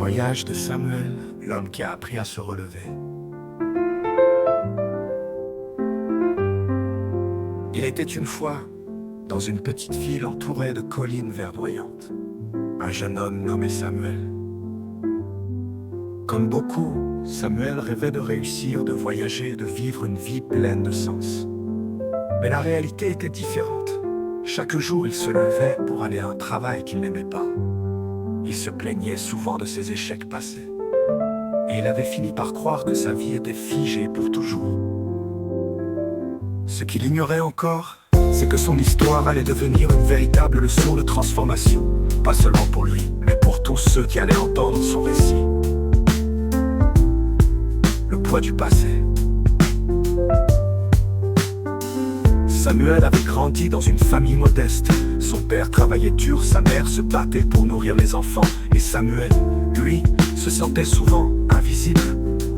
Voyage de Samuel, l'homme qui a appris à se relever. Il était une fois, dans une petite ville entourée de collines verdoyantes, un jeune homme nommé Samuel. Comme beaucoup, Samuel rêvait de réussir, de voyager, de vivre une vie pleine de sens. Mais la réalité était différente. Chaque jour, il se levait pour aller à un travail qu'il n'aimait pas. Il se plaignait souvent de ses échecs passés. Et il avait fini par croire que sa vie était figée pour toujours. Ce qu'il ignorait encore, c'est que son histoire allait devenir une véritable leçon de transformation. Pas seulement pour lui, mais pour tous ceux qui allaient entendre son récit. Le poids du passé. Samuel avait grandi dans une famille modeste. Son père travaillait dur, sa mère se battait pour nourrir les enfants. Et Samuel, lui, se sentait souvent invisible.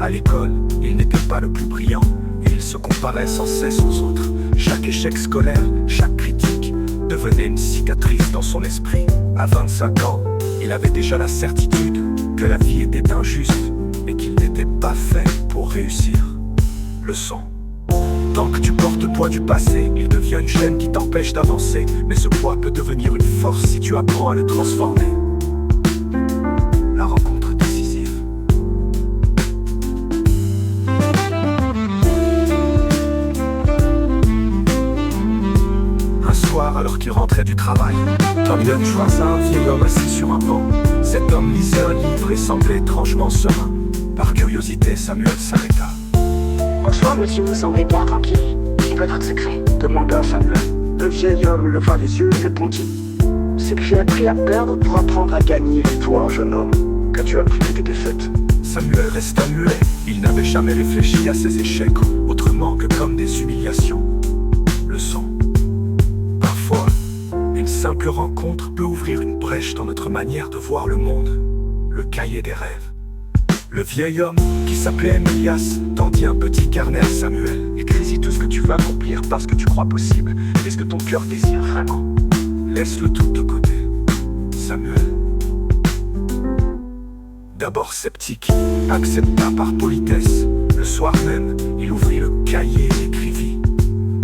À l'école, il n'était pas le plus brillant, et il se comparait sans cesse aux autres. Chaque échec scolaire, chaque critique, devenait une cicatrice dans son esprit. À 25 ans, il avait déjà la certitude que la vie était injuste et qu'il n'était pas fait pour réussir. Leçon. Tant que tu portes le poids du passé, il devient une chaîne qui t'empêche d'avancer. Mais ce poids peut devenir une force si tu apprends à le transformer. La rencontre décisive. Un soir, alors qu'il rentrait du travail, Samuel croisa un vieil homme assis sur un banc. Cet homme lisait un livre et semblait étrangement serein. Par curiosité, Samuel s'arrêta. Bonsoir monsieur, vous semblez bien tranquille. Quel est votre secret? Demanda Samuel. Le vieil homme leva les yeux et répondit: c'est que j'ai appris à perdre pour apprendre à gagner. Et toi, jeune homme, qu'as-tu appris de tes défaites? Samuel resta muet. Il n'avait jamais réfléchi à ses échecs autrement que comme des humiliations. Leçon. Parfois, une simple rencontre peut ouvrir une brèche dans notre manière de voir le monde. Le cahier des rêves. Le vieil homme, qui s'appelait Émilias, tendit un petit carnet à Samuel. Écris-y tout ce que tu veux accomplir parce que tu crois possible. Et ce que ton cœur désire vraiment. Laisse-le tout de côté, Samuel. D'abord sceptique, accepta par politesse. Le soir même, il ouvrit le cahier et écrivit: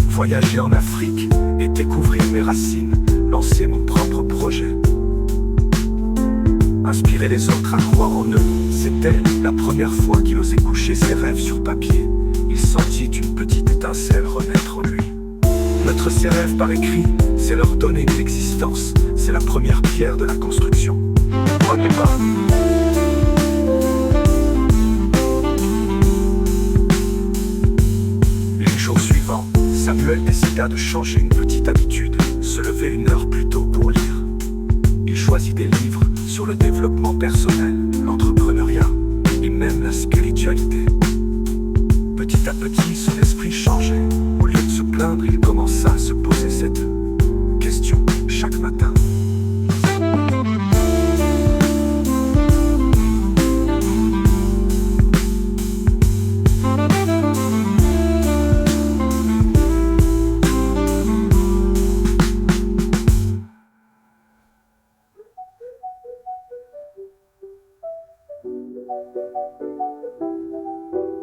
voyager en Afrique et découvrir mes racines, lancer mon propre projet. Inspirer les autres à croire en eux, c'était la première fois qu'il osait coucher ses rêves sur papier. Il sentit une petite étincelle renaître en lui. Mettre ses rêves par écrit, c'est leur donner une existence. C'est la première pierre de la construction. Premier pas. Les jours suivants, Samuel décida de changer une petite habitude, se lever une heure plus tôt pour lire. Il choisit des livres sur le développement personnel, l'entrepreneuriat et même la spiritualité. Petit à petit, son esprit changeait. Au lieu de se plaindre, il commença à se poser cette question chaque matin.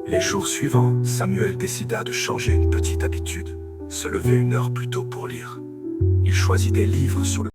Les jours suivants, Samuel décida de changer une petite habitude, se lever une heure plus tôt pour lire. Il choisit des livres sur le